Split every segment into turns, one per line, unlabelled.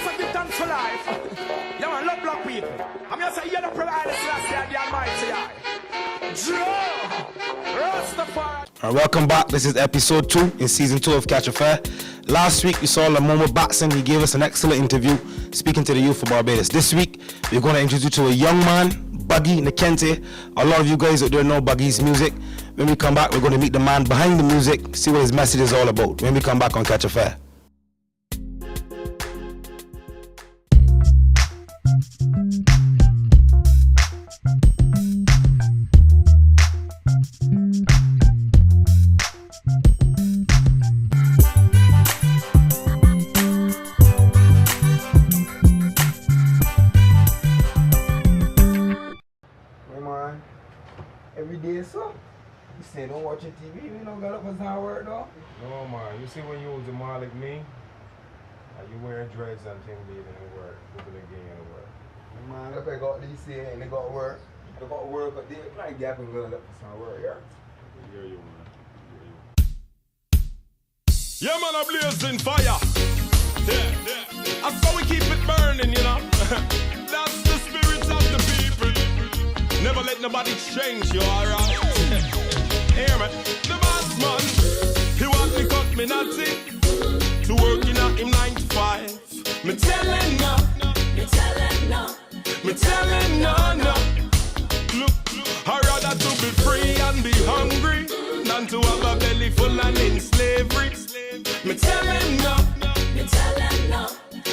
just a give thanks for life. Yeah, man, love black people. I'm just saying, you're the provider, Celestia, the Almighty. Rastafari.
Alright, welcome back. This is episode 2 in season 2 of Catcha Fyah. Last week we saw Lamomo Batson. He gave us an excellent interview speaking to the youth of Barbados. This week we're going to introduce you to a young man, Buggy Nhakente. A lot of you guys out there know Buggy's music. When we come back, we're going to meet the man behind the music, see what his message is all about. When we come back on Catcha Fyah.
Every day, so you say don't watch your TV, you don't got up as hard work though.
No man, you see when you was a man like me, and you wear dreads and things leaving the work, looking again in the work.
Man, look, I got this here and they got work. They got work, but they like gap and go up for some work, yeah?
I hear you, man.
Yeah, man, I'm blazing fire. Yeah. That's how we keep it burning, you know. That's the spirit of the people. Never let nobody change you, alright? Hear me? The boss man, he want me cut me natty to working at him 9 to 5. Me telling no, me telling no. Look, I'd rather to be free and be hungry than to have a belly full and in slavery. Me telling no,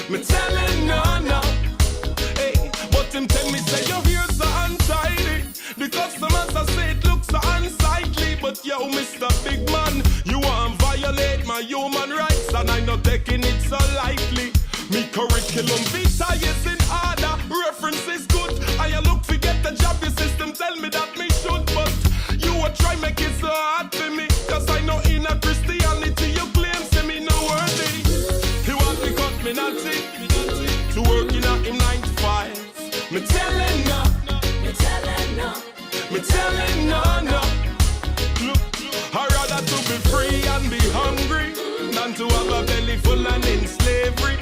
me telling no. Hey, but him tell me say your ears are untidy. The customers I say it looks so unsightly. But yo, Mr. Big Man, you want to violate my human rights, and I'm not taking it so lightly. Me curriculum vitae is in order, reference is good. I look to get the job, your system tell me that me should. But you will try make it so hard for me, cause I know in a Christianity you claim say me no worthy. He want me cut me natty to working at him 9 to 5. Me telling no, me telling no. Look, I'd rather to be free and be hungry than to have a belly full and in slavery.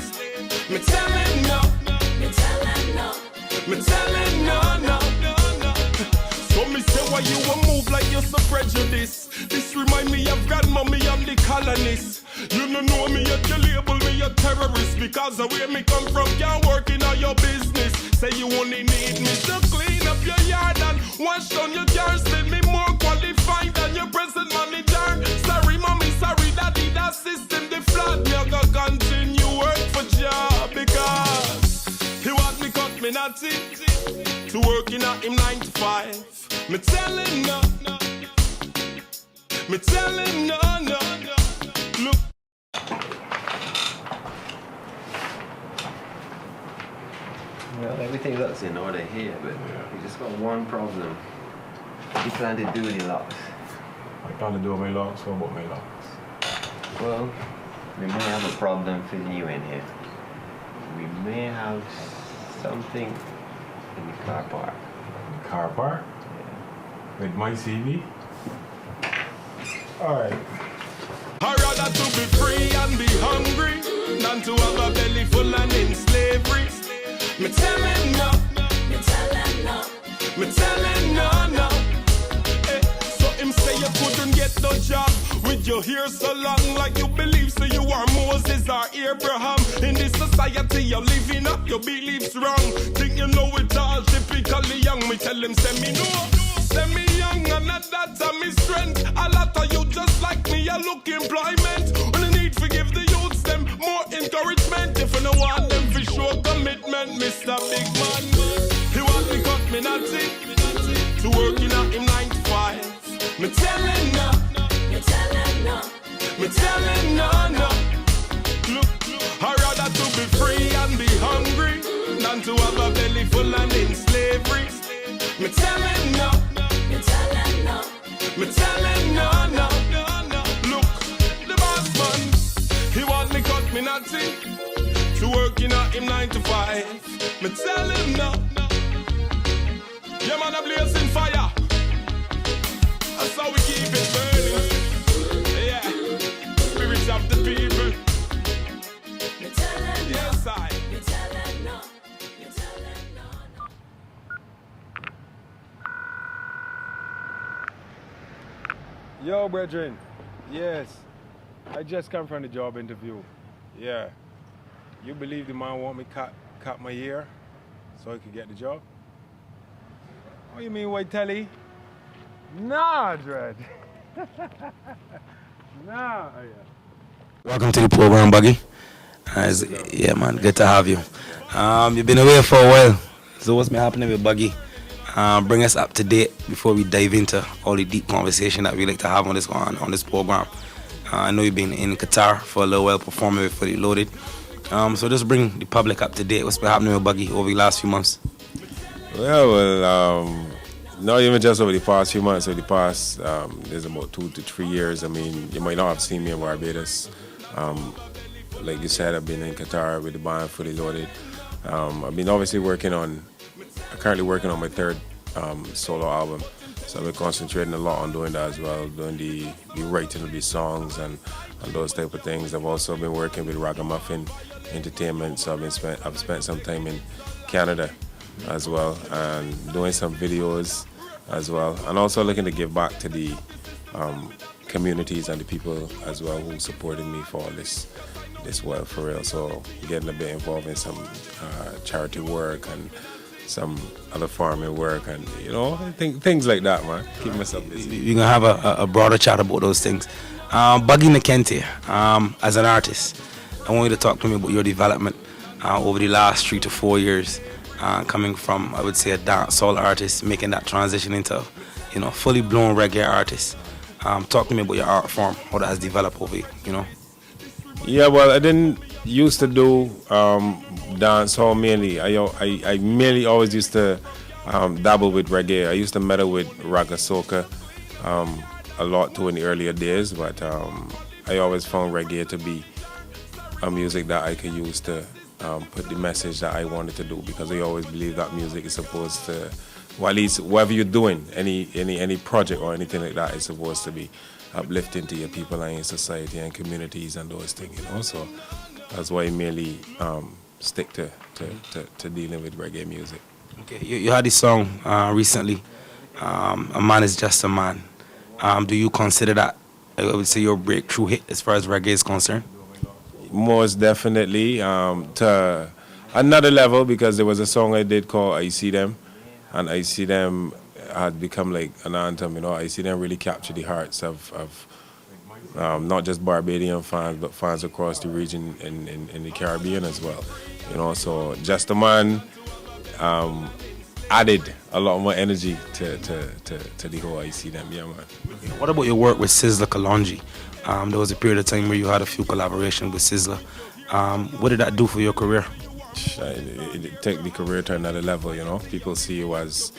Me telling no, me telling no. So me say why you a move like you're so prejudiced. This remind me of grandmommy, I'm the colonist. You don't know me yet, you label me a terrorist, because the way me come from can't work in all your business. Say you only need me to clean up your yard and wash down your cars. Say me more qualified than your present manager. Sorry mommy, sorry daddy, that system the flat. Me I gotta continue work for job because he want me cut me natty to working at him 9 to 5. Me telling no, me telling no. Look.
Well, everything looks in order here, but we just got one problem. We plan to do the locks.
I plan to do my locks, so about my locks.
Well, we may have a problem fitting you in here. We may have something in the car park.
The car park?
Yeah.
With my CV? Alright.
I'd rather to be free and be hungry than to have a belly full and in slavery. Me telling no, me telling no. Hey, so him say you couldn't get no job with your hair so long, like you believe so you are Moses or Abraham. In this society you're living up your beliefs wrong. Think you know it all, typically young. Me tell him say me no. Say me young and not that of me strength. A lot of you just like me, I look employment. When you need to give the youths them more encouragement. If you don't want them for show commitment, Mr. Big Man, he want me cut me natty to working at him 9 to 5. Me telling no, me telling no. Look, I'd rather to be free and be hungry than to have a belly full and in slavery. Me telling no, me telling no. Look, the boss man, he want me cut me natty to working at him 9 to 5. Me tell him no. Yeah man, I'm blazing fire. That's how we keep it burning. Yeah, spirit of the people. Yes I.
Yo, brethren. Yes. I just come from the job interview. Yeah. You believe the man want me cut my ear so he could get the job? What you mean, white telly? Nah, Dread. Nah.
Welcome to the program, Buggy. Yeah, man, good to have you. You've been away for a while. So what's been happening with Buggy? Bring us up to date before we dive into all the deep conversation that we like to have on this program. I know you've been in Qatar for a little while performing with Fully Loaded. So just bring the public up to date. What's been happening with Buggy over the last few months?
Well, not even just over the past few months, over the past, there's about 2 to 3 years. I mean, you might not have seen me in Barbados. Like you said, I've been in Qatar with the band Fully Loaded. I've been obviously currently working on my third solo album. So I've been concentrating a lot on doing that as well, doing the writing of these songs and those type of things. I've also been working with Ragamuffin Entertainment, so I've spent some time in Canada as well, and doing some videos as well, and also looking to give back to the communities and the people as well who supported me for all this well, for real. So getting a bit involved in some charity work and some other farming work, and things like that, man. Keep myself busy.
We're gonna have a broader chat about those things. Buggy Nhakente, as an artist, I want you to talk to me about your development over the last 3 to 4 years. Coming from, I would say, a dancehall artist, making that transition into, fully blown reggae artist. Talk to me about your art form, how that has developed over,
Yeah, well, I didn't used to do dancehall mainly. I mainly always used to dabble with reggae. I used to meddle with raga soca a lot too in the earlier days, but I always found reggae to be a music that I could use to put the message that I wanted to do, because I always believe that music is supposed to, well, at least whatever you're doing, any project or anything like that is supposed to be uplifting to your people and your society and communities and those things, So that's why I mainly stick to dealing with reggae music.
Okay, you had this song recently, A Man Is Just a Man. Do you consider that, I would say, your breakthrough hit as far as reggae is concerned?
Most definitely, to another level, because there was a song I did called I See Them, and I See Them had become like an anthem, I See Them really captured the hearts of not just Barbadian fans, but fans across the region in the Caribbean as well. So Just a Man added a lot more energy to the whole I See Them, yeah, man.
What about your work with Sizzla Kalonji? There was a period of time where you had a few collaborations with Sizzla. What did that do for your career?
It took the career to another level, People see you as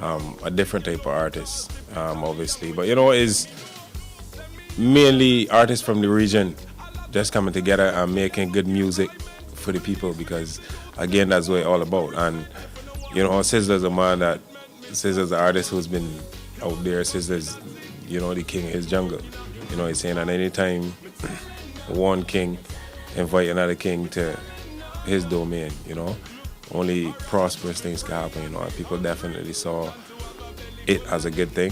a different type of artist, obviously. But, it's mainly artists from the region just coming together and making good music for the people, because, again, that's what it's all about. And, Sizzla's a man Sizzla's an artist who's been out there. Sizzla's, the king of his jungle. He's saying that anytime one king invite another king to his domain, only prosperous things can happen, and people definitely saw it as a good thing.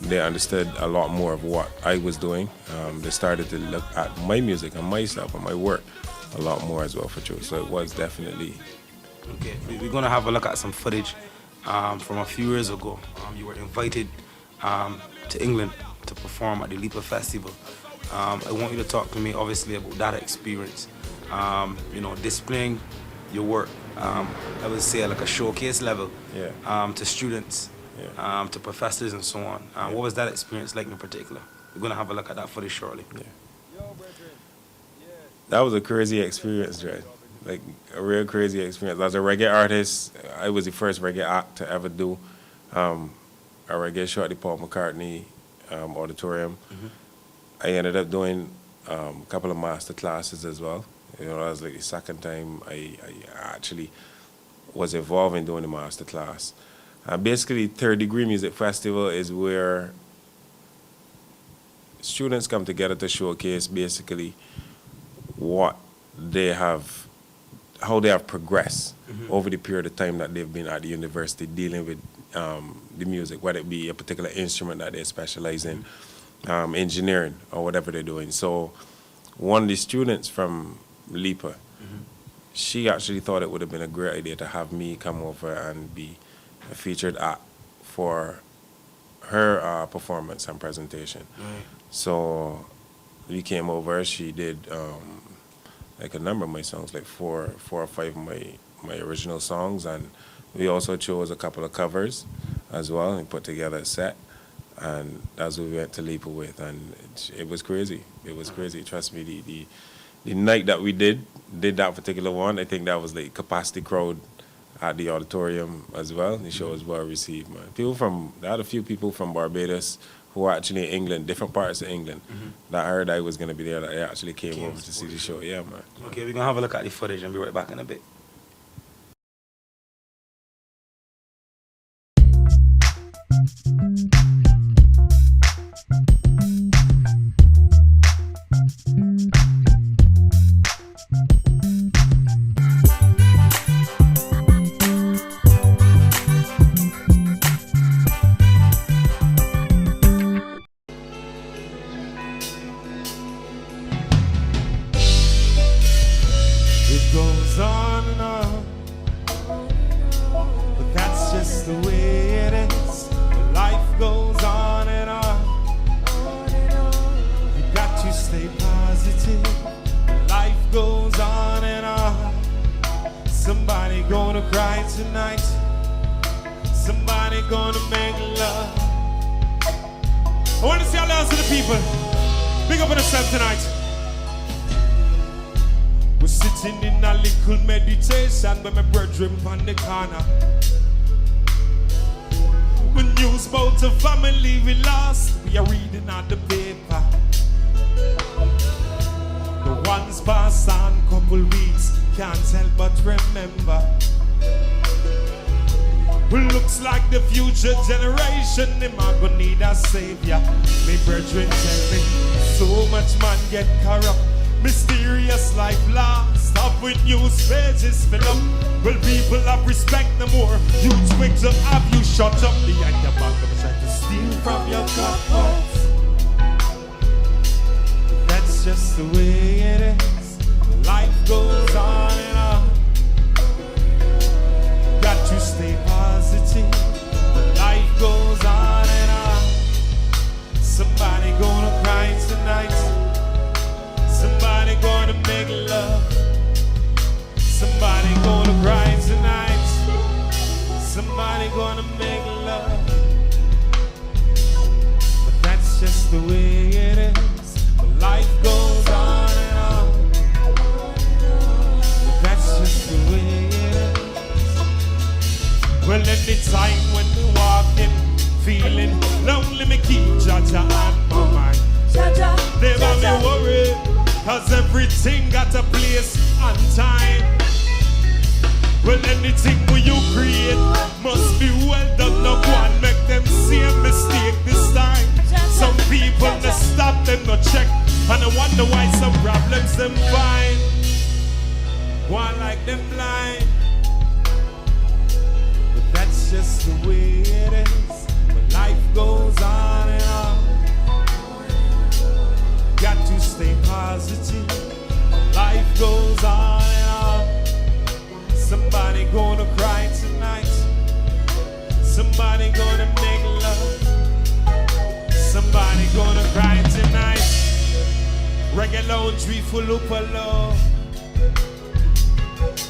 They understood a lot more of what I was doing. They started to look at my music and my stuff and my work a lot more as well, for sure. So it was definitely...
Okay, we're going to have a look at some footage from a few years ago. You were invited to England to perform at the Lipa Festival. I want you to talk to me, obviously, about that experience. Displaying your work, I would say like a showcase level, to students, to professors and so on. What was that experience like in particular? We're going to have a look at that footage shortly.
Yeah. That was a crazy experience, right? Like a real crazy experience. As a reggae artist, I was the first reggae act to ever do a reggae show at the Paul McCartney auditorium. Mm-hmm. I ended up doing a couple of master classes as well. That was like the second time I actually was involved in doing a master class. Basically, Third Degree Music Festival is where students come together to showcase basically what they have, how they have progressed over the period of time that they've been at the university dealing with the music, whether it be a particular instrument that they specialize in, engineering or whatever they're doing. So one of the students from Lipa, she actually thought it would have been a great idea to have me come over and be a featured act for her performance and presentation.
Right.
So we came over, she did like a number of my songs, like four or five of my original songs, and we also chose a couple of covers as well and put together a set. And that's what we went to Lipa with, and it was crazy. It was crazy. Trust me, the night that we did that particular one, I think that was like capacity crowd at the auditorium as well. The show was well received, man. There had a few people from Barbados who were actually in England, different parts of England, that heard I was going to be there, that they actually came over to see the show. Yeah, man.
Okay, we're going to have a look at the footage and be right back in a bit.
It goes on and on, but that's just the way it is. Life goes on and on. You got to stay positive. Life goes on and on. Somebody gonna cry tonight. Somebody gonna make love. I want to see all the the people. Big up on yourself tonight. We're sitting in a little meditation with my brethren on the corner. When news about a family we lost, we are reading on the paper. The ones past on couple weeks, can't help but remember. Well, looks like the future generation, they might gonna need a savior. My brethren tell me, so much man get corrupt. Mysterious life lost, up with news pages fill up. Well, people have respect no more. Youth quick to have you shut up. Behind your back, I'm trying to steal from your cupboards. That's just the way it is. Life goes on and on. Got to stay positive. Life goes on and on. Somebody gonna cry tonight. Somebody gonna make love. Somebody gonna cry tonight. Somebody gonna make love. But that's just the way it is. But life goes on and on. But that's just the way it is. Well, any time when we're walking, feeling lonely, me keep Jaja on my mind. Never me worry, cause everything got a place and time. Well, anything when you create must be well done. No one make them see a mistake this time. Some people they stop them no check, and I wonder why some problems them find. One like them blind, but that's just the way it is. But life goes on and on. Got to stay positive. Life goes on and on. Somebody gonna cry tonight. Somebody gonna make love. Somebody gonna cry tonight. Reggae laundry full up of love.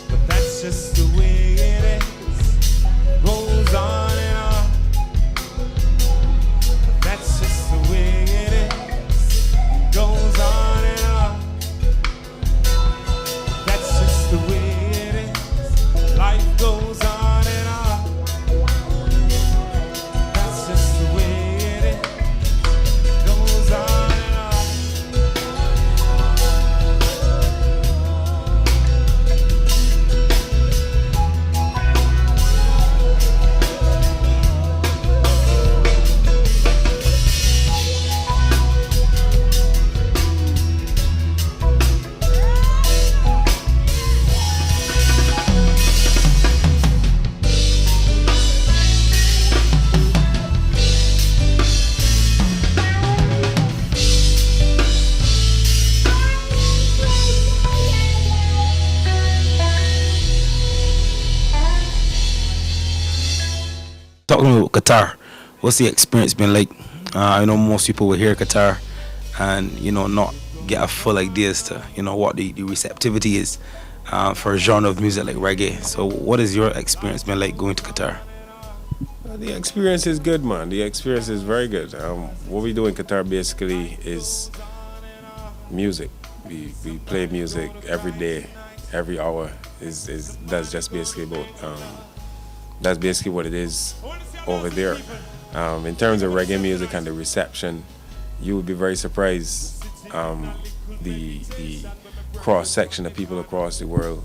But that's just the way it is. Goes on and on. But that's just the way it is. Goes on and on. That's just the way it is. Life goes on and on. That's just the way it is. Goes on and on.
talking about Qatar, what's the experience been like? I know most people will hear Qatar and, you know, not get a full idea as to, you know, what the receptivity is for a genre of music like reggae. So what has your experience been like going to Qatar?
The experience is good, man. The experience is very good. What we do in Qatar basically is music. We play music every day, every hour. That's just basically about that's basically what it is over there. In terms of reggae music and the reception, you would be very surprised the cross section of people across the world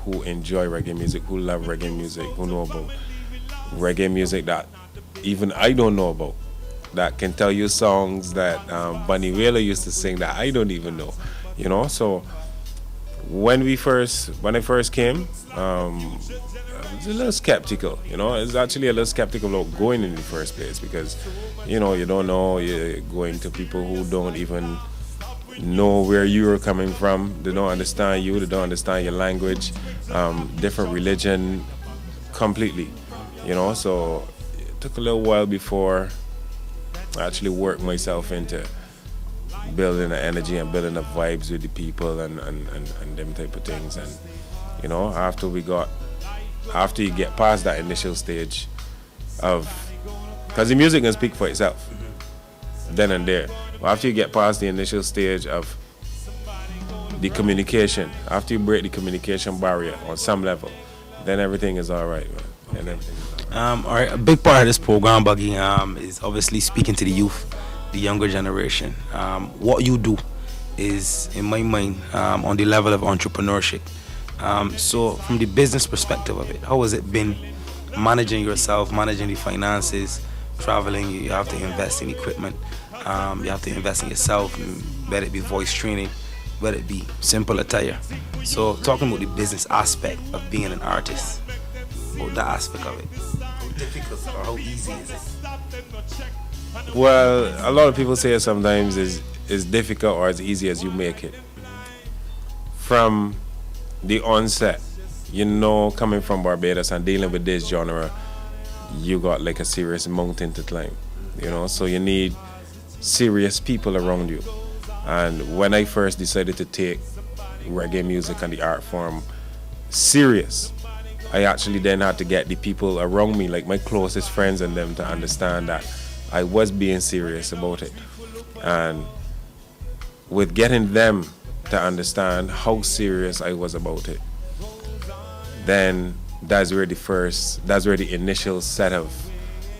who enjoy reggae music, who love reggae music, who know about reggae music that even I don't know about, that can tell you songs that Bunny Wailer used to sing that I don't even know, you know. So when I first came, I was a little skeptical, you know. I was actually a little skeptical about going in the first place because, you know, you don't know, you're going to people who don't even know where you're coming from. They don't understand you, they don't understand your language, different religion completely, you know. So it took a little while before I actually worked myself into building the energy and building the vibes with the people and them type of things. And, you know, after you get past that initial stage of, because the music can speak for itself then and there. But after you get past the initial stage of the communication, after you break the communication barrier on some level, then everything is all right, man. And everything is all right.
All right, a big part of this program, Buggy, is obviously speaking to the youth, the younger generation. What you do is, in my mind, on the level of entrepreneurship. So from the business perspective of it, how has it been managing yourself, managing the finances, traveling? You have to invest in equipment, you have to invest in yourself, whether it be voice training, whether it be simple attire. So talking about the business aspect of being an artist, about that aspect of it, how difficult or how easy is it?
Well, a lot of people say it sometimes is difficult or as easy as you make it. From the onset, you know, coming from Barbados and dealing with this genre, you got like a serious mountain to climb, you know. So you need serious people around you. And when I first decided to take reggae music and the art form serious, I actually then had to get the people around me, like my closest friends and them, to understand that I was being serious about it. And with getting them to understand how serious I was about it, then that's where the initial set of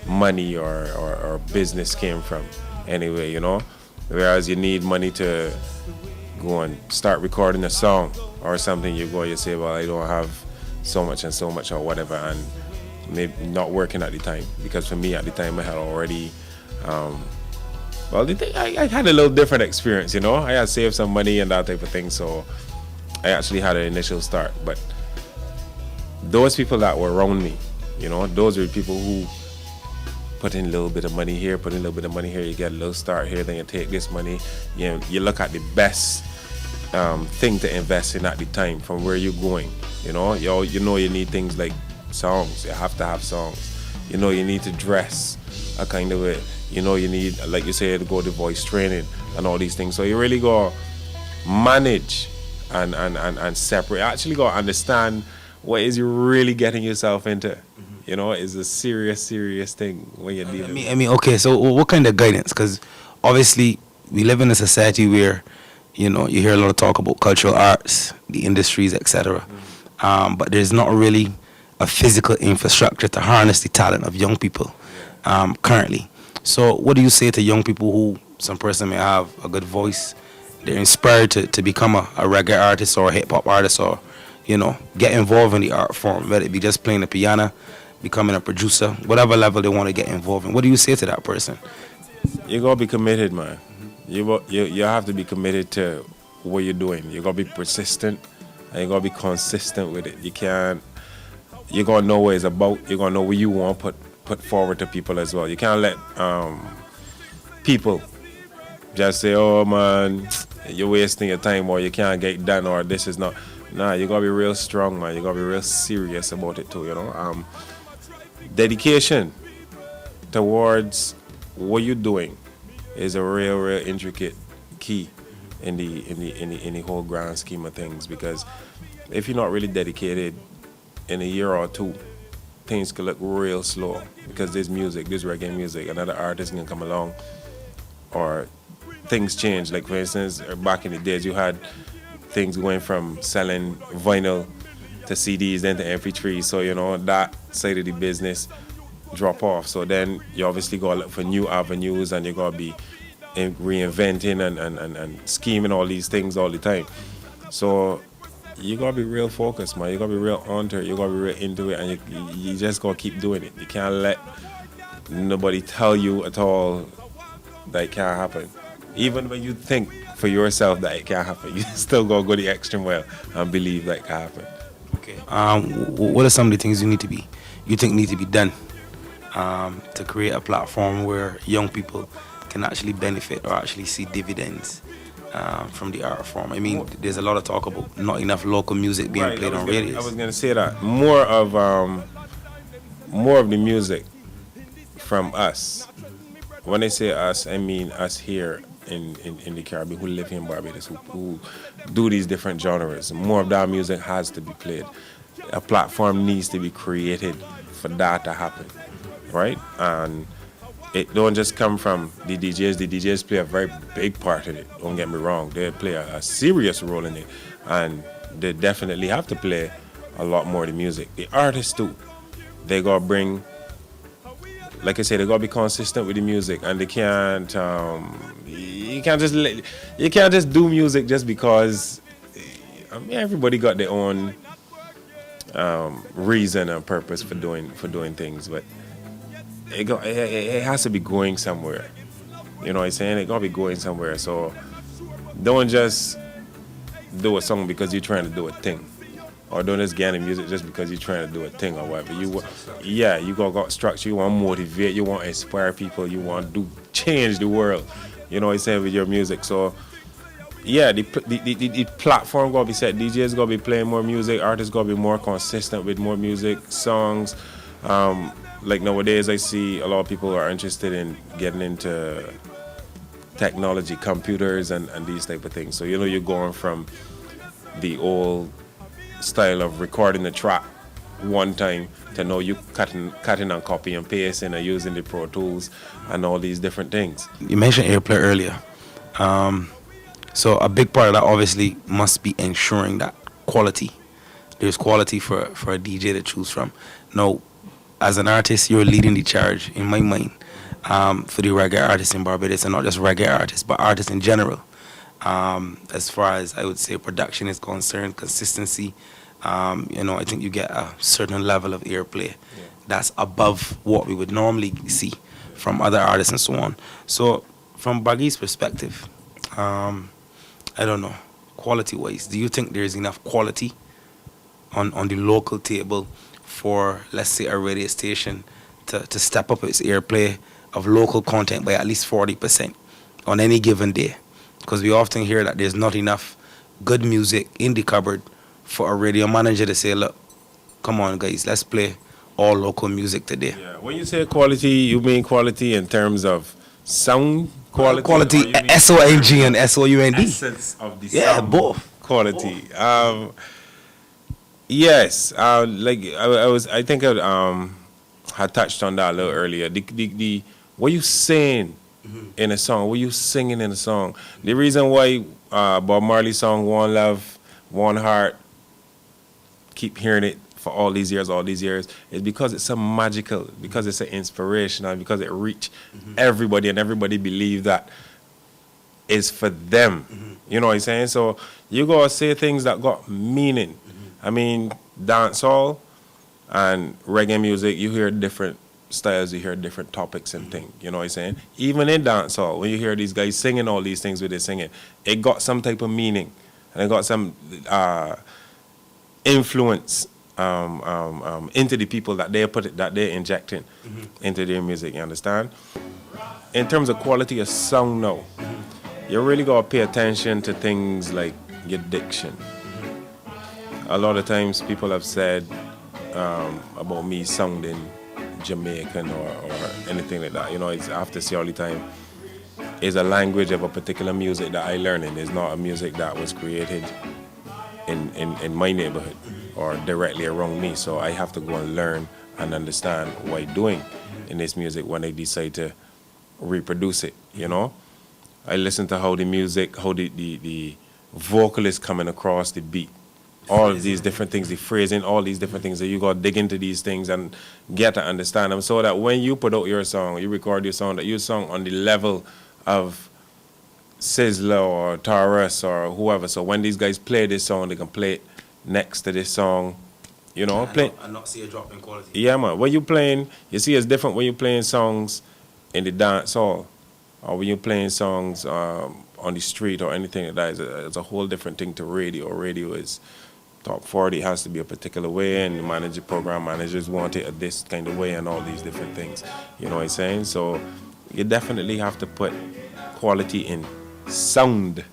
money or business came from anyway, you know. Whereas you need money to go and start recording a song or something, you say, well, I don't have so much and so much or whatever, and maybe not working at the time. Because for me at the time I had already I had a little different experience, you know. I had saved some money and that type of thing, so I actually had an initial start. But those people that were around me, you know, those were people who put in a little bit of money here, put in a little bit of money here, you get a little start here, then you take this money, you look at the best thing to invest in at the time from where you're going. You know, you need things like songs. You have to have songs. You know, you need to dress a kind of way. You know, you need, like you say, to go to voice training and all these things. So you really go manage and separate. Actually go understand what is you really getting yourself into. You know, it's a serious thing when you're dealing with.
I mean, okay, so what kind of guidance? Because obviously we live in a society where, you know, you hear a lot of talk about cultural arts, the industries, etc. But there's not really a physical infrastructure to harness the talent of young people currently. So what do you say to young people who, some person may have a good voice, they're inspired to become a reggae artist or a hip-hop artist, or, you know, get involved in the art form, whether it be just playing the piano, becoming a producer, whatever level they want to get involved in? What do you say to that person?
You gotta be committed, man. You have to be committed to what you're doing. You gotta be persistent and you gotta be consistent with it. You gotta know what it's about. You gotta know what you want to put forward to people as well. You can't let people just say, oh man, you're wasting your time, or you can't get done, or this is not. Nah, you gotta be real strong, man. You gotta be real serious about it too, you know. Dedication towards what you're doing is a real intricate key in the whole grand scheme of things, because if you're not really dedicated, in a year or two things could look real slow, because there's reggae music, another artist can come along, or things change. Like for instance, back in the days you had things going from selling vinyl to CDs, then to MP3, so you know that side of the business drop off. So then you obviously gotta look for new avenues, and you gotta be reinventing and scheming all these things all the time. So you gotta be real focused, man. You gotta be real onto it. You gotta be real into it, and you just gotta keep doing it. You can't let nobody tell you at all that it can't happen. Even when you think for yourself that it can't happen, you still gotta go the extra mile and believe that it can happen.
Okay. What are some of the things you think need to be done to create a platform where young people can actually benefit or actually see dividends from the art form? I mean, there's a lot of talk about not enough local music being played on radios.
I was gonna say that more of the music from us. When I say us, I mean us here in the Caribbean, who live here in Barbados, who do these different genres. More of that music has to be played. A platform needs to be created for that to happen, right? And it don't just come from the DJs. The DJs play a very big part in it. Don't get me wrong. They play a serious role in it. And they definitely have to play a lot more of the music. The artists too. They gotta bring, like I said, they gotta be consistent with the music, and they can't. You can't just do music just because. I mean, everybody got their own reason and purpose for doing things, but it has to be going somewhere. You know what I'm saying? It gotta be going somewhere. So don't just do a song because you're trying to do a thing, or don't just get into music just because you're trying to do a thing or whatever. You got structure. You want to motivate. You want to inspire people. You want to change the world. You know what I'm saying, with your music. So yeah, the platform gotta be set. DJs gotta be playing more music. Artists gotta be more consistent with more music, songs. Like nowadays, I see a lot of people are interested in getting into technology, computers, and these type of things. So you know, you're going from the old style of recording the track one time to now you cutting and copy and pasting and using the Pro Tools and all these different things.
You mentioned airplay earlier. So a big part of that obviously must be ensuring that quality. There's quality for a DJ to choose from. Now, as an artist, you're leading the charge, in my mind, for the reggae artists in Barbados, and not just reggae artists, but artists in general. As far as I would say production is concerned, consistency, I think you get a certain level of airplay that's above what we would normally see from other artists and so on. So from Buggy's perspective, I don't know, quality-wise, do you think there's enough quality on the local table for, let's say, a radio station to step up its airplay of local content by at least 40% on any given day? Because we often hear that there's not enough good music in the cupboard for a radio manager to say, look, come on guys, let's play all local music today.
Yeah. When you say quality, you mean quality in terms of sound quality?
Quality, S-O-N-G and S-O-U-N-D.
Essence of the
Yeah,
sound
both.
quality. Yes, I think I had touched on that a little earlier. The what you saying in a song, what you singing in a song. The reason why Bob Marley's song "One Love, One Heart" keep hearing it for all these years, is because it's so magical, because it's an inspiration, and because it reach everybody, and everybody believe that it's for them. You know what I'm saying? So you gotta say things that got meaning. I mean, dancehall and reggae music, you hear different styles, you hear different topics and things. You know what I'm saying? Even in dancehall, when you hear these guys singing all these things with their singing, it got some type of meaning, and it got some influence into the people that they're injecting into their music. You understand? In terms of quality of sound, now, you really gotta pay attention to things like your diction. A lot of times people have said about me sounding Jamaican or anything like that. You know, it's, I have to say all the time, it's a language of a particular music that I learn in. It's not a music that was created in my neighborhood or directly around me. So I have to go and learn and understand what I'm doing in this music when I decide to reproduce it, you know? I listen to how the music, how the vocal is coming across the beat. All of these different things, the phrasing, all these different things that you got to dig into these things and get to understand them so that when you put out your song, you record your song, that your song on the level of Sizzler or Taurus or whoever. So when these guys play this song, they can play it next to this song, you know.
And not see a drop in quality.
Yeah, man. When you playing, you see it's different when you're playing songs in the dance hall or when you're playing songs on the street or anything like that. It's a whole different thing to radio. Radio is top 40, has to be a particular way, and the program managers want it this kind of way and all these different things. You know what I'm saying? So you definitely have to put quality in sound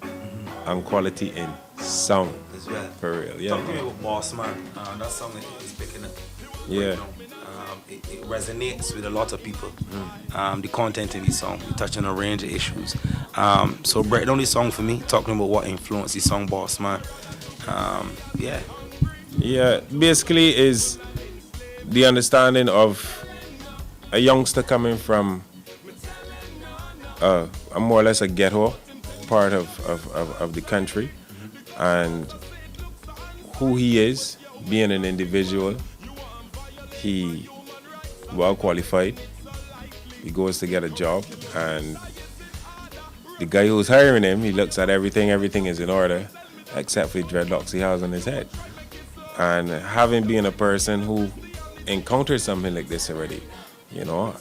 and quality in sound.
As well.
For real, yeah.
Talk to me about Boss Man. That song is picking up.
Yeah.
Right now. It resonates with a lot of people. The content in this song, we touch on a range of issues. So break down this song for me, talking about what influenced the song Boss Man.
Yeah, basically is the understanding of a youngster coming from a more or less a ghetto part of the country, and who he is, being an individual. He well qualified. He goes to get a job, and the guy who's hiring him, he looks at everything is in order, except for the dreadlocks he has on his head. And having been a person who encountered something like this already, you know,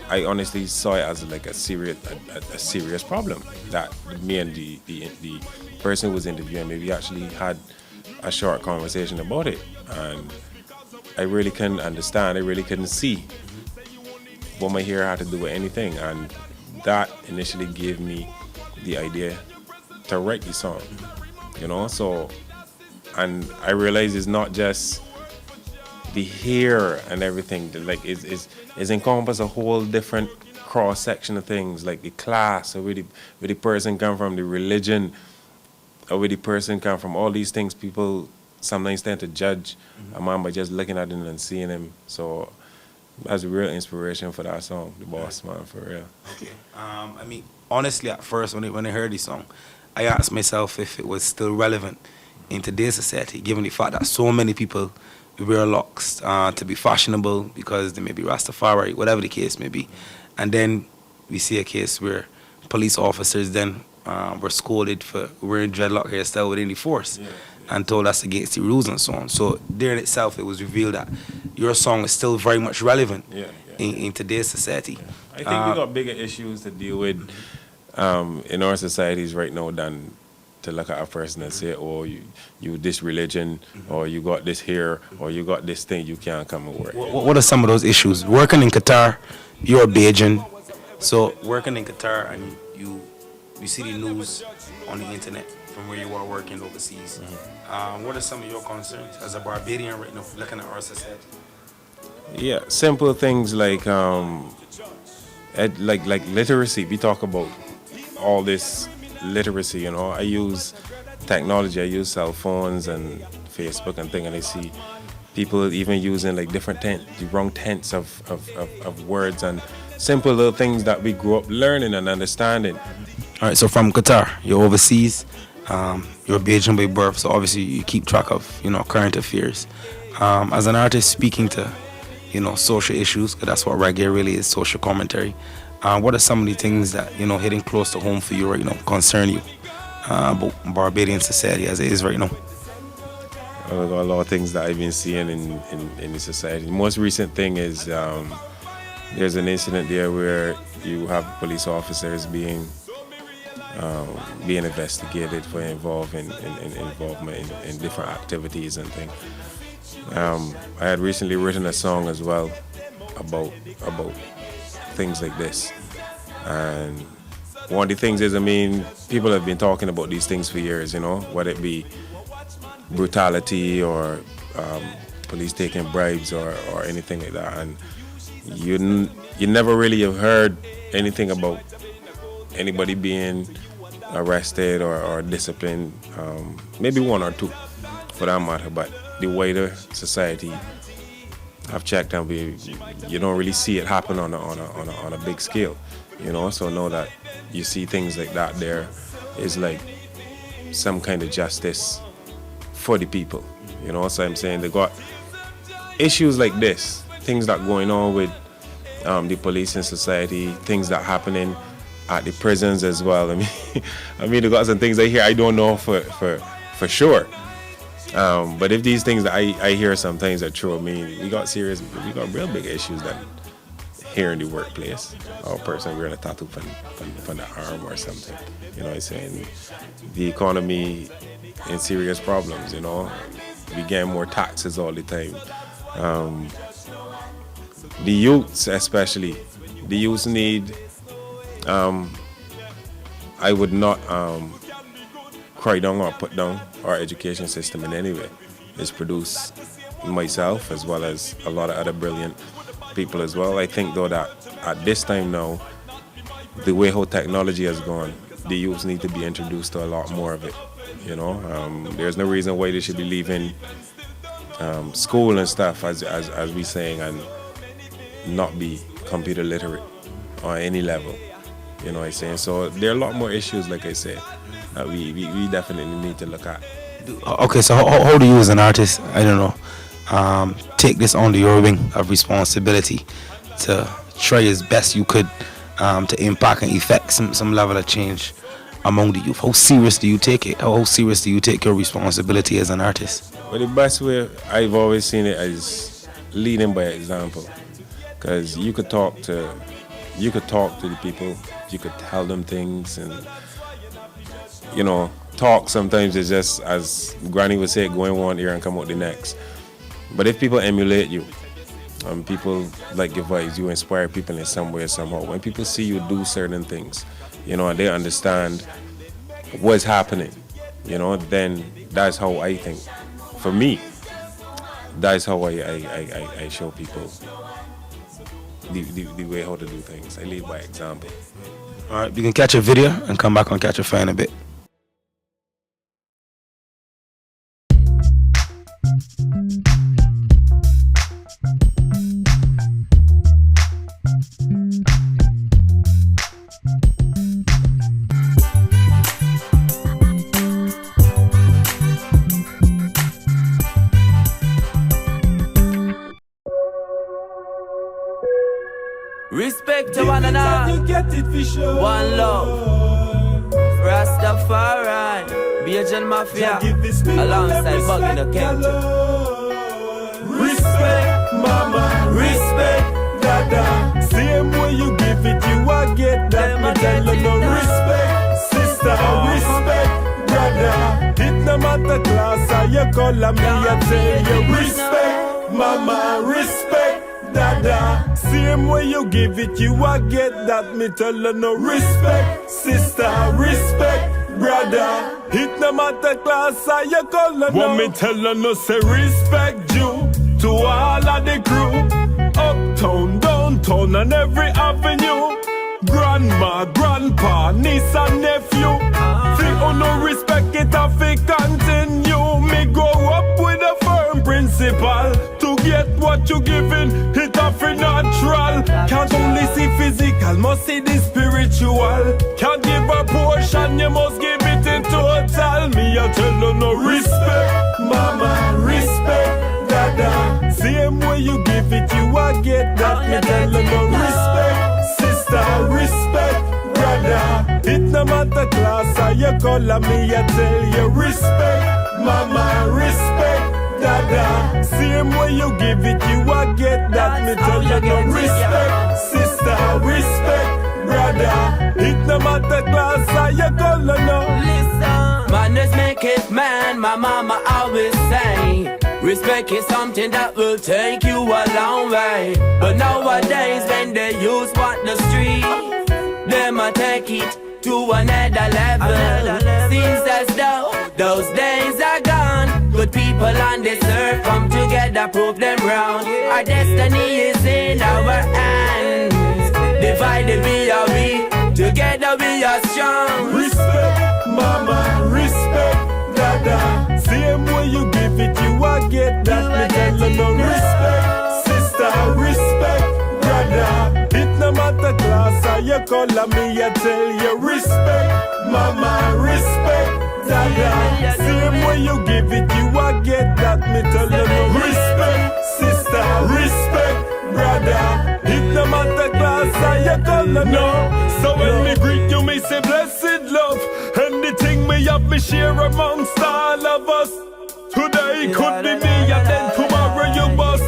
I honestly saw it as like a serious problem that me and the person who was interviewing me, we actually had a short conversation about it, and I really couldn't understand, I really couldn't see what my hair had to do with anything, and that initially gave me the idea to write the song, you know. So, and I realized it's not just the hair and everything, like it's encompass a whole different cross section of things, like the class, or where the person come from, the religion, or where the person come from. All these things people sometimes tend to judge a man by just looking at him and seeing him. So that's a real inspiration for that song, The Boss Man, for real.
Okay. I mean, honestly, at first when I heard this song, I asked myself if it was still relevant in today's society, given the fact that so many people wear locks to be fashionable because they may be Rastafari, whatever the case may be. And then we see a case where police officers then were scolded for wearing dreadlock hairstyle within the force, and told us against the rules and so on. So there in itself, it was revealed that your song is still very much relevant in today's society.
I think we got bigger issues to deal with in our societies right now than to look at a person and say, oh, you this religion, or you got this hair, or you got this thing, you can't come and work.
What are some of those issues? Working in Qatar, you're a Bajan, so working in Qatar and you see the news on the internet from where you are working overseas. What are some of your concerns as a Barbadian right now, looking at our society?
Yeah, simple things like literacy. We talk about all this literacy, you know. I use technology, I use cell phones and Facebook and things, and I see people even using like different the wrong tense of words and simple little things that we grew up learning and understanding.
All right, so from Qatar, you're overseas, you're Bajan by birth, so obviously you keep track of, you know, current affairs. As an artist speaking to, you know, social issues, because that's what reggae really is, social commentary. What are some of the things that, you know, hitting close to home for you right now, concern you about Barbadian society as it is right now?
Well, there are a lot of things that I've been seeing in the society. The most recent thing is there's an incident there where you have police officers being investigated for involvement in different activities and things. I had recently written a song as well about things like this, and one of the things is, I mean, people have been talking about these things for years, you know, whether it be brutality or police taking bribes or anything like that, and you never really have heard anything about anybody being arrested or disciplined. Maybe one or two, for that matter. But the wider society, I've checked and you don't really see it happen on a big scale, you know. So now that you see things like that, there is like some kind of justice for the people, you know. So I'm saying they got issues like this, things that going on with the police and society, things that happening at the prisons as well. I mean, they got some things I hear I don't know for sure. But if these things that I hear sometimes are true, I mean, we got real big issues that here in the workplace, or a person wearing a tattoo from the arm or something. You know what I'm saying? The economy in serious problems, you know. We get more taxes all the time. The youths especially, the youths need, I would not cry down or put down our education system in any way. It's produced myself as well as a lot of other brilliant people as well. I think though that at this time now, the way how technology has gone, the youths need to be introduced to a lot more of it, you know. There's no reason why they should be leaving school and stuff as we saying and not be computer literate on any level, you know what I'm saying. So there are a lot more issues, like I said, that we definitely need to look at.
Okay, so how do you as an artist, I don't know, take this under your wing of responsibility to try as best you could to impact and effect some level of change among the youth? How serious do you take it? How serious do you take your responsibility as an artist?
Well, the best way I've always seen it is leading by example, because you could talk to the people, you could tell them things, and you know, talk sometimes is just, as Granny would say, go in one ear and come out the next. But if people emulate you, people like your vibes, you inspire people in some way or somehow. When people see you do certain things, you know, and they understand what's happening, you know, then that's how I think. For me, that's how I show people the way how to do things. I lead by example.
All right, we can catch a video and come back on Catcha Fyah in a bit.
Respect to one another. One love. Rastafari. Bajan Mafia. Alongside Buggy Nhakente.
Respect, mama, respect, dada. Same way you give it, you a get that. Me tell you no respect, sister, respect, brother. It no matter class or your color, me I tell you respect, mama, respect, dada. Same way you give it, you a get that. Me tell you no respect, sister, respect, brother. It no matter class or your color. What me tell you no say respect you to all of the crew, uptown, downtown, and every avenue. Grandma, grandpa, niece and nephew. Fi no respect it, I fi continue. Me grow up with a firm principle. To get what you giving, it a fi natural. Can't only see physical, must see the spiritual. Can't give a portion, you must give it in total. Me a tell you no respect, mama, respect, dada. Same way you give it, you a get that. Me tell you no respect, sister, respect, brother. It no matter class or your color, me a tell you respect, mama, respect, dada. Same way you give it, you a get that. Me tell you no respect, sister, respect, brother. It no matter class or your color, no.
Listen, manners make it man, my mama always say. Respect is something that will take you a long way. But nowadays when they use what the street, them a take it to another level. Seems as though those days are gone. Good people on this earth come together, prove them wrong. Our destiny is in our hands. Divided we are weak, together we are strong.
Respect, mama, respect, dada. Same way you give it, you will get that. Me tell you no respect, sister, respect, brother. It no matter class or your color, me I tell you respect, mama, respect, dada. Same way you give it, you will get that. Me tell you no respect, sister, respect, brother. It no matter class or your color, no. So when me greet you, me say blessed love. And the thing me have me share amongst all of us. Today could be me and then tomorrow you bust.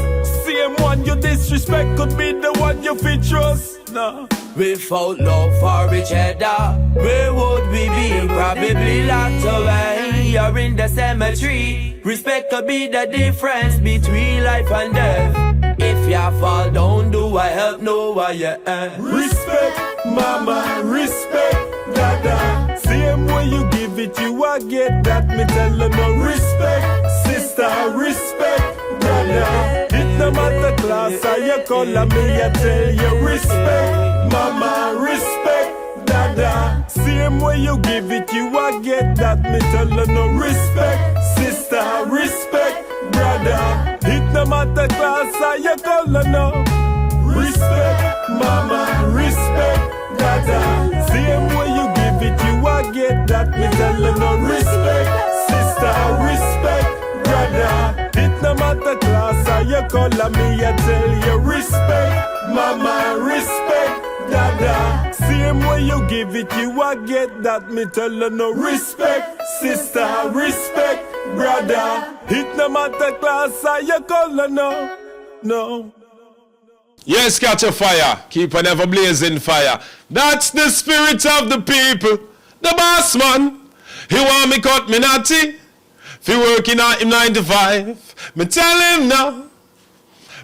Same one you disrespect could be the one you fit trust. Nah.
Without love for each other, where would we be? Probably locked away or in the cemetery. Respect could be the difference between life and death. If you fall down, do I help? No, I
Respect, mama, respect, dada. Same way you give it, you will get that. Me tell you no respect, sister, respect, brother. It no matter class or your color, me I tell you respect, mama, respect, dada. Same way you give it, you will get that. Me tell you no respect, sister, respect, brother. It no matter class or your color, no. Respect, mama, respect, dada. Same way you give it, you will get that. Me tell you no respect, sister, respect, brother. It no matter class or your color, me I tell you respect, mama, respect, dada. Same way you give it, you will get that. Me tell you no respect, sister, respect, brother. It no matter class or your color, no, no.
Yes, Catcha Fyah, keep on ever blazing fire. That's the spirit of the people. The boss man, he want me cut me natty. If he working at him 9 to 5, me tell him no.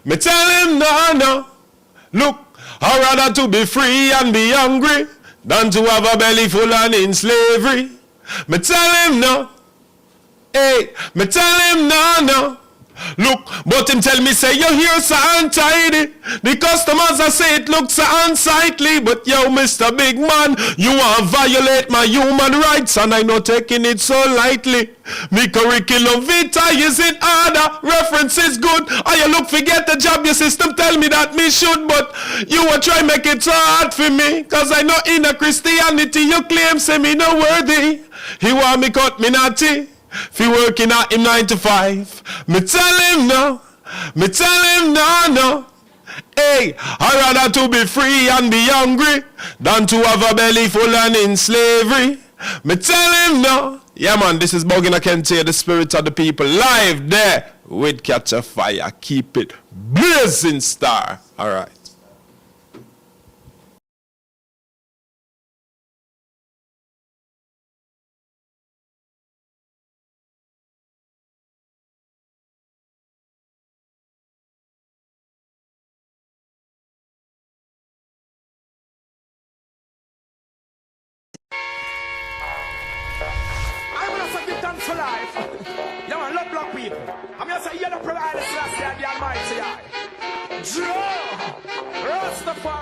Me tell him no. Look, I'd rather to be free and be hungry than to have a belly full and in slavery. Me tell him no. Hey, me tell him no. Look, but him tell me say your hair so untidy. The customers I say it looks so unsightly. But yo, Mr. Big Man, you want violate my human rights, and I not taking it so lightly. Me curriculum vitae is in order, reference is good. I look forget the job your system tell me that me should, but you will try make it so hard for me. Cause I know in a Christianity you claim say me no worthy. He want me cut me natty. If he working at him 9 to 5, me tell him no. Me tell him no. Hey, I'd rather to be free and be hungry than to have a belly full and in slavery. Me tell him no. Yeah man, this is Buggy Nhakente, the spirit of the people, live there with Catcha Fyah. Keep it blazing star. Alright.
For life, you want love block people. I'm gonna say you're the provider, so that's the Almighty. Draw, Rastafari.